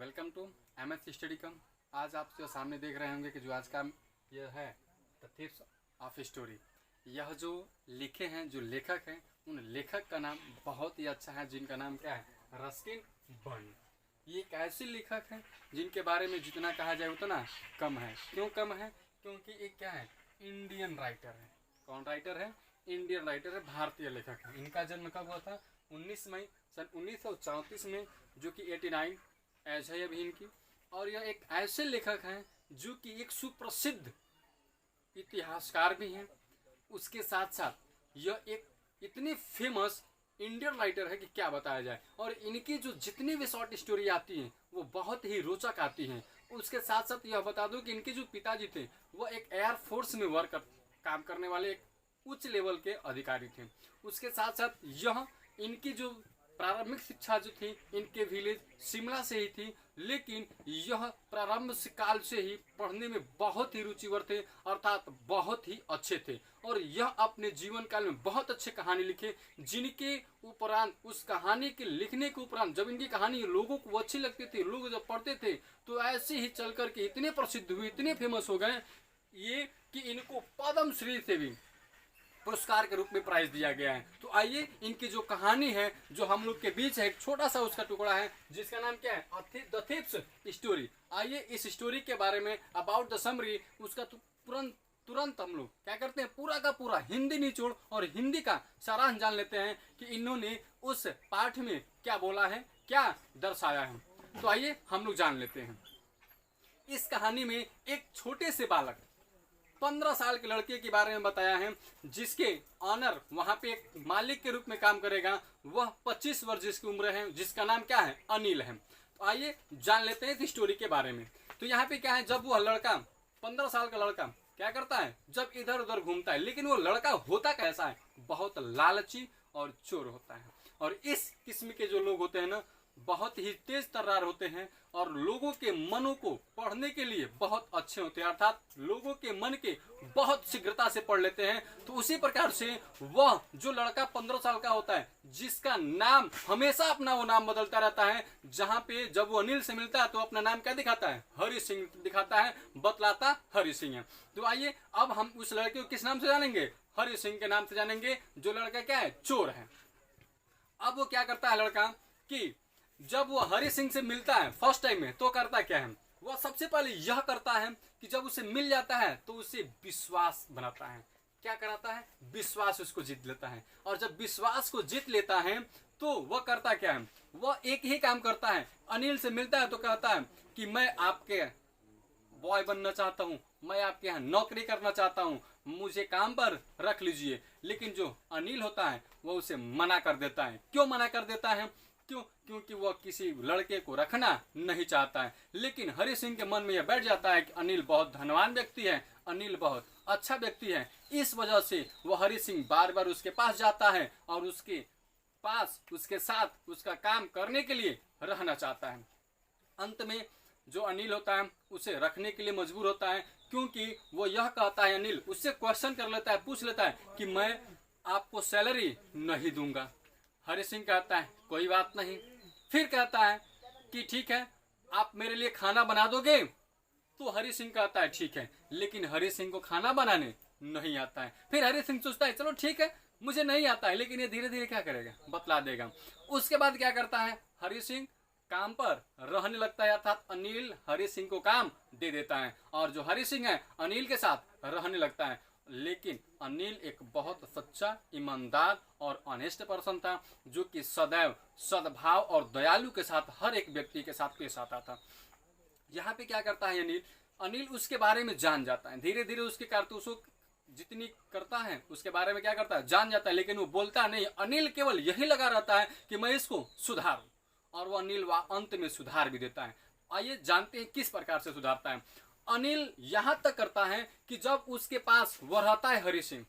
Welcome to MS study कम। आज आप जो सामने देख रहे होंगे कि जो आज का यह है द थीव्स ऑफ स्टोरी। यह जो लिखे हैं, जो लेखक हैं, उन लेखक का नाम बहुत ही अच्छा है, जिनका नाम क्या है, रस्किन बॉन्ड। ये एक ऐसे लेखक हैं जिनके बारे में जितना कहा जाए उतना कम है। क्यों कम है? क्योंकि एक क्या है, इंडियन राइटर है। कौन राइटर है? इंडियन राइटर है, भारतीय लेखक है। इनका जन्म कब हुआ था? 19 मई सन 1934 में, जो कि 89 एज है अभी इनकी। और यह एक ऐसे लेखक हैं जो कि एक सुप्रसिद्ध इतिहासकार भी हैं। उसके साथ साथ यह एक इतनी फेमस इंडियन राइटर है कि क्या बताया जाए। और इनकी जो जितनी भी शॉर्ट स्टोरी आती हैं वो बहुत ही रोचक आती हैं। उसके साथ साथ यह बता दूं कि इनके जो पिताजी थे वह एक एयरफोर्स में काम करने वाले एक उच्च लेवल के अधिकारी थे। उसके साथ साथ यह इनकी जो प्रारंभिक शिक्षा जो थी इनके विलेज शिमला से ही थी, लेकिन यह प्रारंभ काल से ही पढ़ने में बहुत ही रुचिवर थे, अर्थात बहुत ही अच्छे थे। और यह अपने जीवन काल में बहुत अच्छे कहानी लिखे, जिनके उपरांत उस कहानी के लिखने के उपरांत जब इनकी कहानी लोगों को अच्छी लगती थी, लोग जब पढ़ते थे तो ऐसे ही चल करके इतने प्रसिद्ध हुए, इतने फेमस हो गए ये कि इनको पद्मश्री से भी पुरस्कार के रूप में प्राइज दिया गया है। तो आइए इनकी जो कहानी है जो हम लोग के बीच है, एक छोटा सा उसका टुकड़ा है जिसका नाम क्या है, द थीव्स स्टोरी। आइए इस स्टोरी के बारे में अबाउट द समरी उसका तुरंत हम लोग क्या करते हैं, पूरा का पूरा हिंदी निचोड़ और हिंदी का सारांश जान लेते हैं कि इन्होंने उस पाठ में क्या बोला है, क्या दर्शाया है। तो आइए हम लोग जान लेते हैं। इस कहानी में एक छोटे से बालक 15 साल के लड़के के बारे में बताया है, जिसके ऑनर वहां पे एक मालिक के रूप में काम करेगा। वह 25 वर्ष जिसकी उम्र है, जिसका नाम क्या है, अनिल है। तो आइए जान लेते हैं इस स्टोरी के बारे में। तो यहाँ पे क्या है, जब वह लड़का 15 साल का लड़का क्या करता है, जब इधर उधर घूमता है, लेकिन वो लड़का होता कैसा है, बहुत लालची और चोर होता है। और इस किस्म के जो लोग होते हैं ना, बहुत ही तेज तर्रार होते हैं और लोगों के मनों को पढ़ने के लिए बहुत अच्छे होते हैं, अर्थात लोगों के मन के बहुत शीघ्रता से पढ़ लेते हैं। तो उसी प्रकार से वह जो लड़का 15 साल का होता है, जिसका नाम हमेशा अपना वो नाम बदलता रहता है, जहां पे जब वो अनिल से मिलता है तो अपना नाम क्या दिखाता है, हरि सिंह दिखाता है, बतलाता हरि सिंह है। तो आइए अब हम उस लड़के को किस नाम से जानेंगे, हरि सिंह के नाम से जानेंगे, जो लड़का क्या है, चोर है। अब वो क्या करता है लड़का कि जब वो हरि सिंह से मिलता है फर्स्ट टाइम में, तो करता क्या है, वह सबसे पहले यह करता है कि जब उसे मिल जाता है तो उसे विश्वास बनाता है। क्या कराता है, विश्वास उसको जीत लेता है। और जब विश्वास को जीत लेता है तो वह करता क्या है, वह एक ही काम करता है। अनिल से मिलता है तो कहता है कि मैं आपके बॉय बनना चाहता हूँ, मैं आपके यहाँ नौकरी करना चाहता हूँ, मुझे काम पर रख लीजिए। लेकिन जो अनिल होता है वह उसे मना कर देता है। क्यों मना कर देता है? क्योंकि वह किसी लड़के को रखना नहीं चाहता है। लेकिन हरि सिंह के मन में यह बैठ जाता है कि अनिल बहुत धनवान व्यक्ति है, अनिल बहुत अच्छा व्यक्ति है। इस वजह से वह हरि सिंह बार बार उसके पास जाता है और उसके पास उसके साथ उसका काम करने के लिए रहना चाहता है। अंत में जो अनिल होता है उसे रखने के लिए मजबूर होता है, क्योंकि वो यह कहता है, अनिल उससे क्वेश्चन कर लेता है, पूछ लेता है कि मैं आपको सैलरी नहीं दूंगा। हरि सिंह कहता है कोई बात नहीं। फिर कहता है कि ठीक है, आप मेरे लिए खाना बना दोगे? तो हरि सिंह कहता है ठीक है, लेकिन हरि सिंह को खाना बनाने नहीं आता है। फिर हरि सिंह सोचता है चलो ठीक है, मुझे नहीं आता है, लेकिन ये धीरे धीरे क्या करेगा, बतला देगा। उसके बाद क्या करता है, हरि सिंह काम पर रहने लगता है, अर्थात अनिल हरि सिंह को काम दे देता है और जो हरि सिंह है अनिल के साथ रहने लगता है। लेकिन अनिल एक बहुत सच्चा, ईमानदार और ऑनेस्ट पर्सन था, जो कि सदैव सद्भाव और दयालु के साथ हर एक व्यक्ति के साथ पेश आता था। यहाँ पे क्या करता है अनिल उसके बारे में जान जाता है, धीरे धीरे उसके कारतूसों जितनी करता है उसके बारे में क्या करता है, जान जाता है। लेकिन वो बोलता नहीं, अनिल केवल यही लगा रहता है कि मैं इसको सुधारूं, और वो अनिल अंत में सुधार भी देता है। आइए जानते हैं किस प्रकार से सुधारता है। अनिल यहां तक करता है कि जब उसके पास वह रहता है हरि सिंह,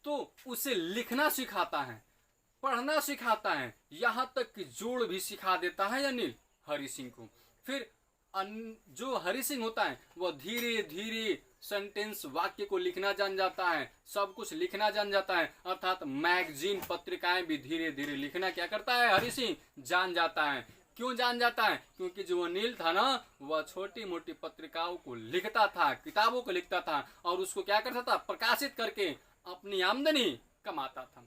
तो उसे लिखना सिखाता है, पढ़ना सिखाता है, यहां तक कि जोड़ भी सिखा देता है अनिल हरि सिंह को। फिर जो हरि सिंह होता है वह धीरे धीरे सेंटेंस, वाक्य को लिखना जान जाता है, सब कुछ लिखना जान जाता है, अर्थात मैगजीन, पत्रिकाएं भी धीरे धीरे लिखना क्या करता है, हरि सिंह जान जाता है। क्यों जान जाता है? क्योंकि जो अनिल था ना, वह छोटी मोटी पत्रिकाओं को लिखता था, किताबों को लिखता था और उसको क्या करता था, प्रकाशित करके अपनी आमदनी कमाता था।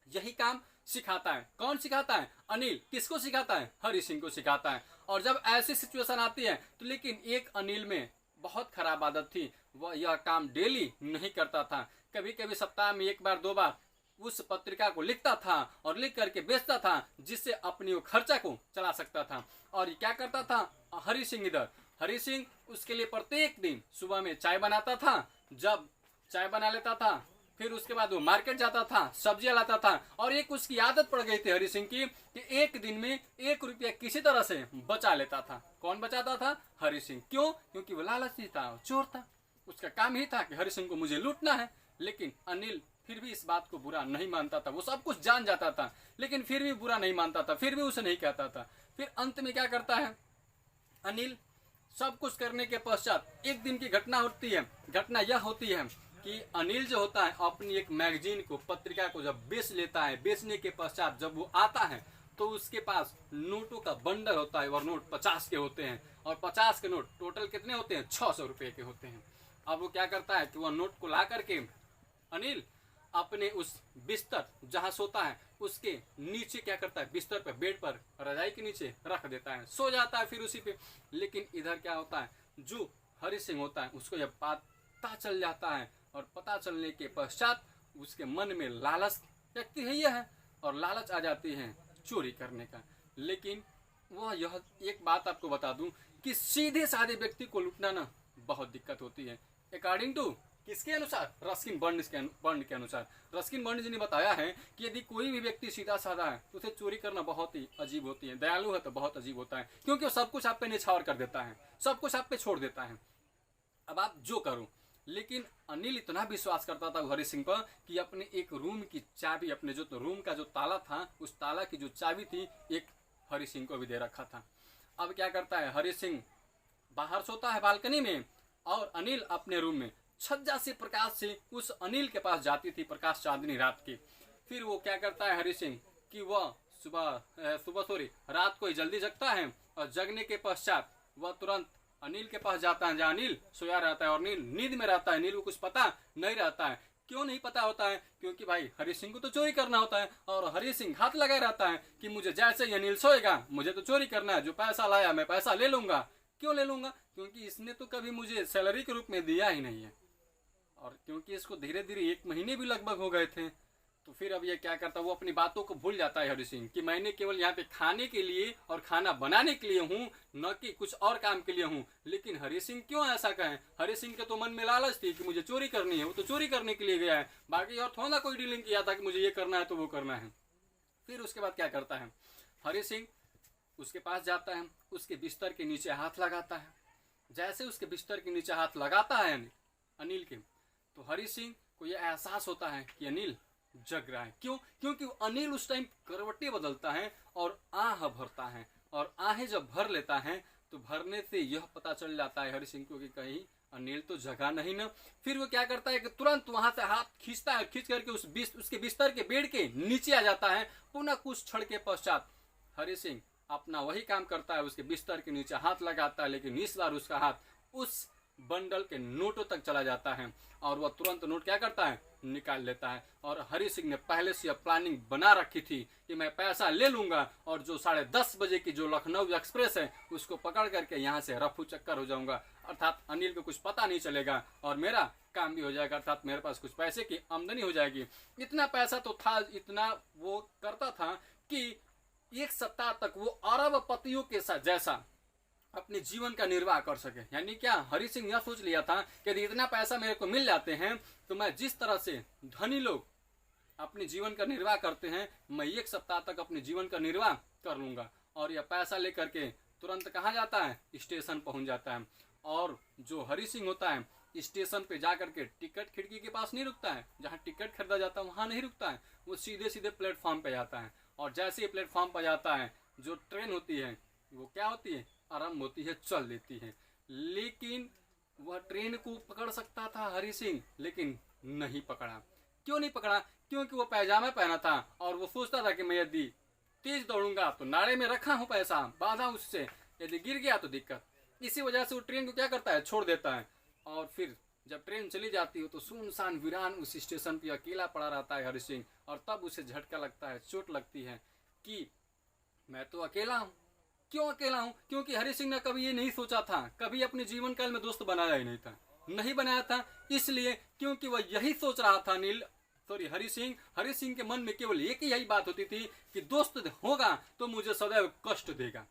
यही काम सिखाता है। कौन सिखाता है? अनिल। किसको सिखाता है? हरि सिंह को सिखाता है। और जब ऐसी सिचुएशन आती है तो लेकिन एक अनिल में बहुत खराब आदत थी, वह यह काम डेली नहीं करता था, कभी कभी सप्ताह में एक बार दो बार उस पत्रिका को लिखता था और लिख करके बेचता था, जिससे अपनी वो खर्चा को चला सकता था। और ये क्या करता था हरि सिंह? इधर हरि सिंह उसके लिए प्रत्येक दिन सुबह में चाय बनाता था। जब चाय बना लेता था फिर उसके बाद वो मार्केट जाता था, सब्जियां लाता था। और एक उसकी आदत पड़ गई थी हरि सिंह की कि एक दिन में 1 रुपया किसी तरह से बचा लेता था। कौन बचाता था? हरि सिंह। क्यों? क्योंकि वो लालची था, चोर था। उसका काम ही था कि हरि सिंह को मुझे लूटना है। लेकिन अनिल फिर भी इस बात को बुरा नहीं मानता था। वो सब कुछ जान जाता था लेकिन फिर भी बुरा नहीं मानता था, फिर भी उसे नहीं कहता था। फिर अंत में क्या करता है अनिल? सब कुछ करने के पश्चात एक दिन की घटना होती है। घटना यह होती है कि अनिल जो होता है अपनी एक मैगजीन को, पत्रिका को जब बेच लेता है, बेचने के पश्चात जब वो आता है तो उसके पास नोटों का बंडल होता है और नोट 50 के होते हैं। और 50 के नोट टोटल कितने होते हैं? 600 रुपए के होते हैं। अब वो क्या करता है कि वह नोट को ला करके अनिल अपने उस बिस्तर जहां सोता है उसके नीचे क्या करता है, बिस्तर पर, बेड पर, रजाई के नीचे रख देता है, सो जाता है फिर उसी पे। लेकिन इधर क्या होता है, जो हरि सिंह होता है उसको जब पता चल जाता है और पता चलने के पश्चात उसके मन में लालच, व्यक्ति है यह है, और लालच आ जाती है चोरी करने का। लेकिन वह यह एक बात आपको बता दूं कि सीधे साधे व्यक्ति को लूटना ना बहुत दिक्कत होती है। अकॉर्डिंग टू किसके अनुसार? रस्किन बर्न्स के अनुसार। रस्किन बर्न्स ने बताया है कि यदि कोई भी व्यक्ति सीधा साधा है तो उसे चोरी करना बहुत ही अजीब होती है। दयालु है तो बहुत अजीब होता है, क्योंकि वो सब कुछ आप पे निछावर कर देता है, सब कुछ आप पे छोड़ देता है, अब आप जो करो। लेकिन अनिल इतना विश्वास करता था हरि सिंह पर कि अपने एक रूम की चाबी, अपने जो रूम का जो ताला था, उस ताला की जो चाबी थी एक हरि सिंह को भी दे रखा था। अब क्या करता है हरि सिंह? बाहर सोता है बालकनी में और अनिल अपने रूम में। छज्जा से प्रकाश से उस अनिल के पास जाती थी प्रकाश चांदनी रात की। फिर वो क्या करता है हरि सिंह कि वह सुबह रात को ही जल्दी जगता है और जगने के पश्चात वह तुरंत अनिल के पास जाता है जहाँ अनिल सोया रहता है और अनिल नींद में रहता है। अनिल को कुछ पता नहीं रहता है। क्यों नहीं पता होता है? क्योंकि भाई हरि सिंह को तो चोरी करना होता है और हरि सिंह हाथ लगाए रहता है कि मुझे जैसे ही अनिल सोएगा मुझे तो चोरी करना है, जो पैसा लाया मैं पैसा ले लूंगा। क्यों ले लूंगा? क्योंकि इसने तो कभी मुझे सैलरी के रूप में दिया ही नहीं है, और क्योंकि इसको धीरे धीरे 1 महीने भी लगभग हो गए थे। तो फिर अब ये क्या करता है, वो अपनी बातों को भूल जाता है हरि सिंह कि मैंने केवल यहाँ पे खाने के लिए और खाना बनाने के लिए हूँ, न कि कुछ और काम के लिए हूँ। लेकिन हरि सिंह क्यों ऐसा कहें? हरि सिंह के तो मन में लालच थी कि मुझे चोरी करनी है, वो तो चोरी करने के लिए गया है, बाकी और थोड़ा कोई डीलिंग किया था कि मुझे ये करना है तो वो करना है। फिर उसके बाद क्या करता है हरि सिंह? उसके पास जाता है, उसके बिस्तर के नीचे हाथ लगाता है। जैसे उसके बिस्तर के नीचे हाथ लगाता है अनिल के, तो हरि सिंह को यह एहसास होता है कि अनिल जग रहा है। क्यों? क्योंकि अनिल उस टाइम करवटें बदलता है और आह भरता है, और आहें जब भर लेता है तो भरने से यह पता चल जाता है हरि सिंह को कि कहीं अनिल तो जगा नहीं ना। फिर वो क्या करता है कि तुरंत वहां से हाथ खींचता है, खींच करके उसके बिस्तर के बेड के नीचे आ जाता है। पुनः कुछ क्षण के पश्चात हरि सिंह अपना वही काम करता है, उसके बिस्तर के नीचे हाथ लगाता है, लेकिन इस बार उसका हाथ उस बंडल के नोटों तक चला जाता है और वह तुरंत नोट क्या करता है, निकाल लेता है। और हरि सिंह ने पहले से प्लानिंग बना रखी थी कि मैं पैसा ले लूंगा और जो 10:30 बजे की जो लखनऊ एक्सप्रेस है उसको पकड़ करके यहाँ से रफू चक्कर हो जाऊंगा, अर्थात अनिल को कुछ पता नहीं चलेगा और मेरा काम भी हो जाएगा, अर्थात मेरे पास कुछ पैसे की आमदनी हो जाएगी। इतना पैसा तो था, इतना वो करता था कि 1 सप्ताह तक वो अरबपतियों के साथ जैसा अपने जीवन का निर्वाह कर सके। यानी क्या हरि सिंह यह सोच लिया था कि यदि इतना पैसा मेरे को मिल जाते हैं तो मैं जिस तरह से धनी लोग अपने जीवन का निर्वाह करते हैं मैं 1 सप्ताह तक अपने जीवन का निर्वाह कर लूंगा। और यह पैसा लेकर के तुरंत कहाँ जाता है, स्टेशन पहुंच जाता है। और जो हरि सिंह होता है स्टेशन पे जाकर के टिकट खिड़की के पास नहीं रुकता है, जहाँ टिकट खरीदा जाता है वहां नहीं रुकता है, वो सीधे सीधे प्लेटफॉर्म पे जाता है। और जैसे ही प्लेटफॉर्म पर जाता है जो ट्रेन होती है वो क्या होती है, आरंभ होती है, चल देती है। लेकिन वह ट्रेन को पकड़ सकता था हरि सिंह, लेकिन नहीं पकड़ा। क्यों नहीं पकड़ा? क्योंकि वो पैजामा पहना था और वो सोचता था कि मैं यदि तेज दौड़ूंगा तो नाड़े में रखा हूँ पैसा, बांधा उससे, यदि गिर गया तो दिक्कत। इसी वजह से वो ट्रेन को क्या करता है, छोड़ देता है। और फिर जब ट्रेन चली जाती हो तो सुनसान वीरान उस स्टेशन पे अकेला पड़ा रहता है हरि सिंह। और तब उसे झटका लगता है, चोट लगती है कि मैं तो अकेला हूँ। क्यों अकेला हूँ? क्योंकि हरि सिंह ने कभी ये नहीं सोचा था, कभी अपने जीवन काल में दोस्त बनाया ही नहीं था, नहीं बनाया था। इसलिए क्योंकि वह यही सोच रहा था हरि सिंह के मन में केवल एक ही यही बात होती थी कि दोस्त होगा तो मुझे सदैव कष्ट देगा।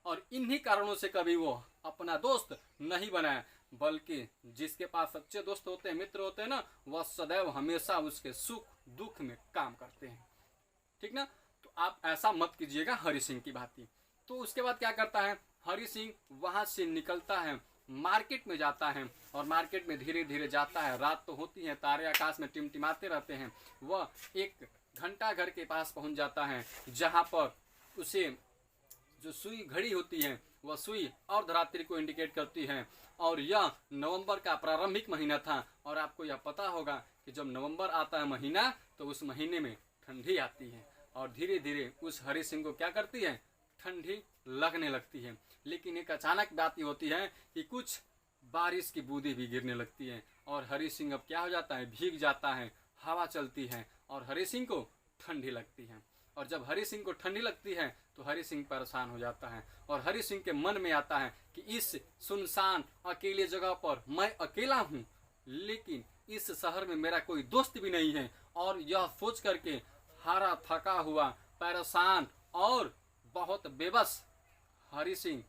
और इन्हीं कारणों से कभी वो अपना दोस्त नहीं बनाया, बल्कि जिसके पास सच्चे दोस्त होते हैं, मित्र होते हैं ना, वह सदैव हमेशा उसके सुख दुख में काम करते हैं। ठीक ना? तो आप ऐसा मत कीजिएगा हरि सिंह की भांति। तो उसके बाद क्या करता है, हरि सिंह वहां से निकलता है, मार्केट में जाता है। और मार्केट में धीरे धीरे जाता है, रात तो होती है, तारे आकाश में टिमटिमाते रहते हैं। वह एक घंटा घर के पास पहुंच जाता है, जहां पर उसे जो सुई घड़ी होती है वह सुई अर्धरात्रि को इंडिकेट करती है। और यह नवंबर का प्रारंभिक महीना था। और आपको यह पता होगा कि जब नवंबर आता है महीना, तो उस महीने में ठंडी आती है। और धीरे धीरे उस हरि सिंह को क्या करती है, ठंडी लगने लगती है। लेकिन एक अचानक बात ये होती है कि कुछ बारिश की बूंदें भी गिरने लगती है। और हरि सिंह अब क्या हो जाता है, भीग जाता है। हवा चलती है और हरि सिंह को ठंडी लगती है। और जब हरि सिंह को ठंडी लगती है तो हरि सिंह परेशान हो जाता है। और हरि सिंह के मन में आता है कि इस सुनसान अकेले जगह पर मैं अकेला हूँ, लेकिन इस शहर में मेरा कोई दोस्त भी नहीं है। और यह सोच करके हारा थका हुआ, परेशान और बहुत बेबस हरि सिंह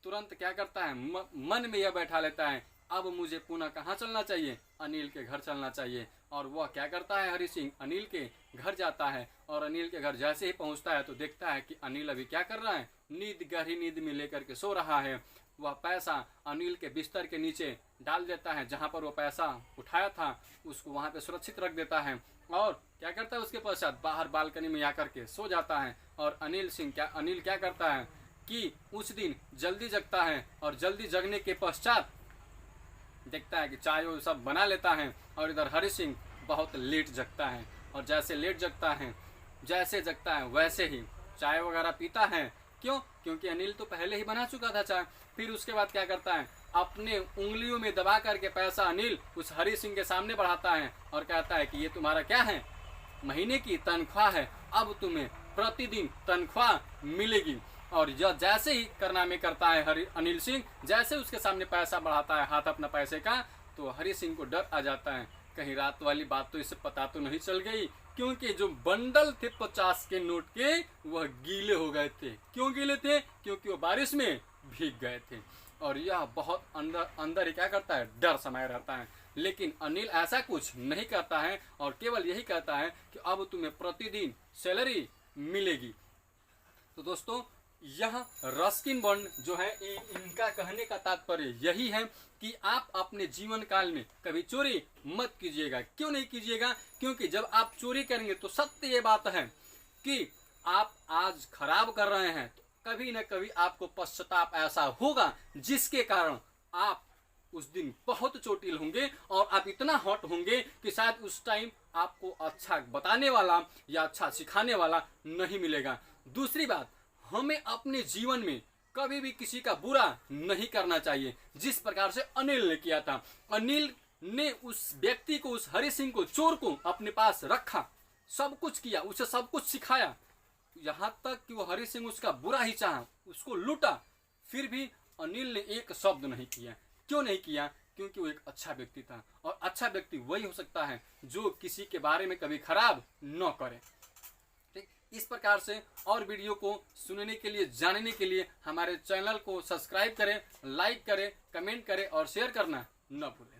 तुरंत क्या करता है, मन में यह बैठा लेता है, अब मुझे पुनः कहाँ चलना चाहिए, अनिल के घर चलना चाहिए। और वह क्या करता है, हरि सिंह अनिल के घर जाता है। और अनिल के घर जैसे ही पहुंचता है तो देखता है कि अनिल अभी क्या कर रहा है, गहरी नींद में लेकर के सो रहा है। वह पैसा अनिल के बिस्तर के नीचे डाल देता है, जहां पर वो पैसा उठाया था उसको वहां पे सुरक्षित रख देता है। और क्या करता है, उसके पश्चात बाहर बालकनी में आकर के सो जाता है। और अनिल क्या करता है कि उस दिन जल्दी जगता है। और जल्दी जगने के पश्चात देखता है कि चाय वो सब बना लेता है। और इधर हरि सिंह बहुत लेट जगता है। और जैसे लेट जगता है, जैसे जगता है वैसे ही चाय वगैरह पीता है। क्यों? क्योंकि अनिल तो पहले ही बना चुका था चाय। फिर उसके बाद क्या करता है, अपने उंगलियों में दबा करके पैसा अनिल उस हरि सिंह के सामने बढ़ाता है और कहता है कि ये तुम्हारा क्या है, महीने की तनख्वाह है, अब तुम्हें प्रतिदिन तनख्वाह मिलेगी। और यह जैसे ही करना में करता है अनिल सिंह, जैसे उसके सामने पैसा बढ़ाता है हाथ अपना पैसे का, तो हरि सिंह को डर आ जाता है, कहीं रात वाली बात तो इसे पता तो नहीं चल गई। क्योंकि जो बंडल थे 50 के नोट के वह गीले हो गए थे। क्यों गीले थे? क्योंकि वो बारिश में भीग गए थे। और यह बहुत अंदर ही क्या करता है, डर समाये रहता है। लेकिन अनिल ऐसा कुछ नहीं करता है और केवल यही कहता है कि अब तुम्हें प्रतिदिन सैलरी मिलेगी। तो दोस्तों, यह रस्किन बॉन्ड जो है, इनका कहने का तात्पर्य यही है कि आप अपने जीवन काल में कभी चोरी मत कीजिएगा। क्यों नहीं कीजिएगा? क्योंकि जब आप चोरी करेंगे तो सत्य ये बात है कि आप आज खराब कर रहे हैं, तो कभी न कभी आपको पश्चाताप ऐसा होगा जिसके कारण आप उस दिन बहुत चोटिल होंगे और आप इतना हॉट होंगे कि शायद उस टाइम आपको अच्छा बताने वाला या अच्छा सिखाने वाला नहीं मिलेगा। दूसरी बात, हमें अपने जीवन में कभी भी किसी का बुरा नहीं करना चाहिए, जिस प्रकार से अनिल ने किया था। अनिल ने उस व्यक्ति को, उस हरि सिंह को, चोर को अपने पास रखा, सब कुछ किया, उसे सब कुछ सिखाया, यहाँ तक कि वो हरि सिंह उसका बुरा ही चाहा, उसको लूटा, फिर भी अनिल ने एक शब्द नहीं किया। क्यों नहीं किया? क्योंकि वो एक अच्छा व्यक्ति था। और अच्छा व्यक्ति वही हो सकता है जो किसी के बारे में कभी खराब न करे। ठीक, इस प्रकार से और वीडियो को सुनने के लिए, जानने के लिए हमारे चैनल को सब्सक्राइब करें, लाइक करें, कमेंट करें और शेयर करना न भूलें।